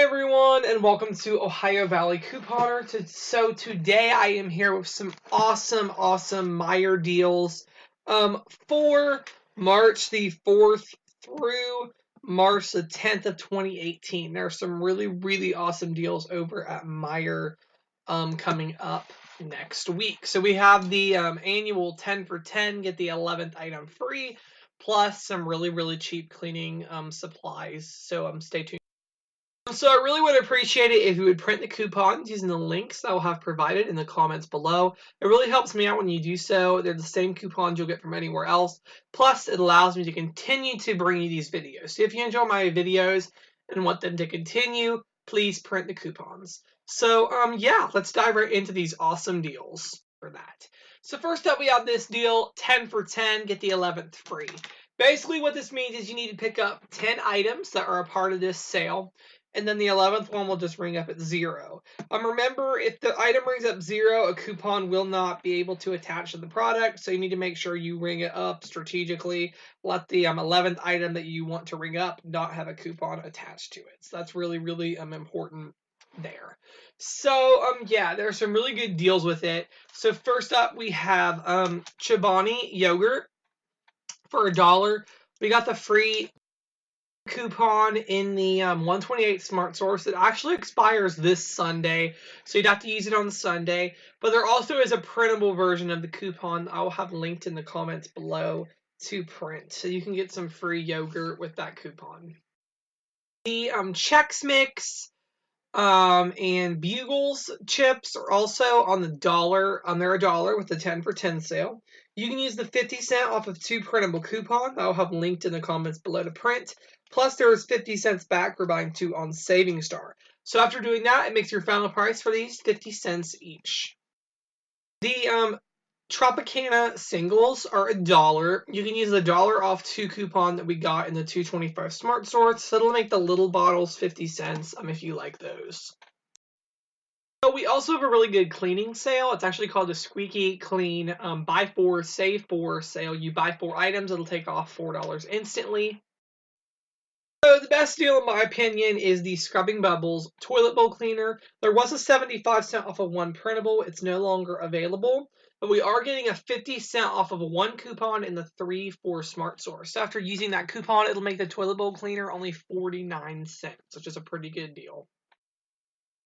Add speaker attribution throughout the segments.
Speaker 1: everyone, and welcome to Ohio Valley Couponer. Today I am here with some awesome Meijer deals for March the 4th through March the 10th of 2018. There are some really awesome deals over at Meijer coming up next week. So we have the annual 10 for 10, get the 11th item free, plus some really cheap cleaning supplies. So stay tuned. So I really would appreciate it if you would print the coupons using the links I will have provided in the comments below. It really helps me out when you do so. They're the same coupons you'll get from anywhere else. Plus, it allows me to continue to bring you these videos. So if you enjoy my videos and want them to continue, please print the coupons. So yeah, let's dive right into these awesome deals for that. So first up, we have this deal, 10 for 10, get the 11th free. Basically what this means is you need to pick up 10 items that are a part of this sale, and then the 11th one will just ring up at 0. Remember, if the item rings up 0, a coupon will not be able to attach to the product, so you need to make sure you ring it up strategically. Let the 11th item that you want to ring up not have a coupon attached to it. So that's really important there. So yeah, there are some really good deals with it. So first up, we have Chobani yogurt for $1. We got the free coupon in the 128 Smart Source. It actually expires this Sunday, so you'd have to use it on Sunday. But there also is a printable version of the coupon I will have linked in the comments below to print, so you can get some free yogurt with that coupon. The Chex Mix and Bugles chips are also on the $1. They're $1 with the 10 for 10 sale. You can use the 50-cent off of 2 printable coupons. I'll have linked in the comments below to print. Plus, there is 50 cents back for buying 2 on Saving Star. So after doing that, it makes your final price for these 50 cents each. The Tropicana singles are $1. You can use the $1 off 2 coupon that we got in the 225 Smart Source. So it'll make the little bottles 50 cents if you like those. So we also have a really good cleaning sale. It's actually called the Squeaky Clean Buy 4, Save 4 sale. You buy 4 items, it'll take off $4 instantly. So the best deal, in my opinion, is the Scrubbing Bubbles Toilet Bowl Cleaner. There was a 75-cent off of 1 printable. It's no longer available. But we are getting a 50-cent off of 1 coupon in the 3 for Smart Source. So after using that coupon, it'll make the toilet bowl cleaner only 49 cents, which is a pretty good deal.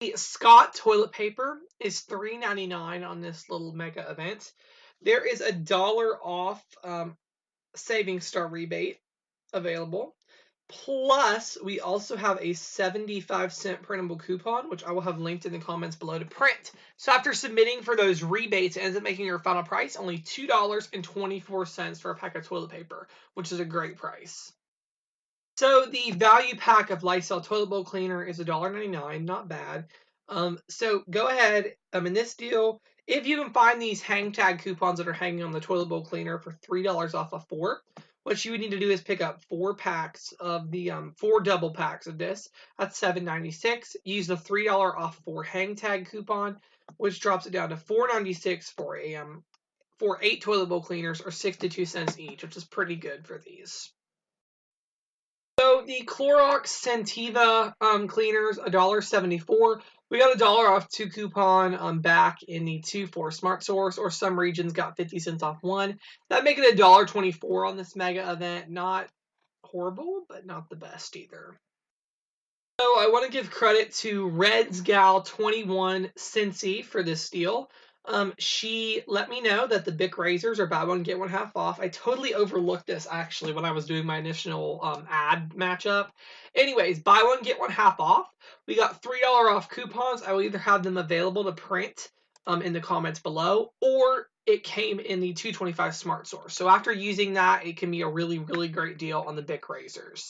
Speaker 1: The Scott toilet paper is $3.99 on this little mega event. There is a $1 off Saving Star rebate available. Plus, we also have a 75-cent printable coupon, which I will have linked in the comments below to print. So after submitting for those rebates, it ends up making your final price only $2.24 for a pack of toilet paper, which is a great price. So the value pack of Lysol toilet bowl cleaner is $1.99, not bad. So go ahead, in this deal, if you can find these hang tag coupons that are hanging on the toilet bowl cleaner for $3 off of 4, what you would need to do is pick up 4 packs of the 4 double packs of this. That's $7.96. Use the $3 off 4 hang tag coupon, which drops it down to $4.96 for 8 toilet bowl cleaners, or 62 cents each, which is pretty good for these. So the Clorox Sentiva cleaners, $1.74. We got $1 off 2 coupon back in the 2 for Smart Source, or some regions got 50 cents off 1. That make it $1.24 on this mega event. Not horrible, but not the best either. So I want to give credit to Red's Gal 21 Cincy for this deal. She let me know that the Bic razors are buy one get one half off. I totally overlooked this actually when I was doing my initial ad matchup. Anyways, buy one get one half off. We got $3 off coupons. I will either have them available to print in the comments below, or it came in the 225 Smart Source. So after using that, it can be a really great deal on the Bic razors.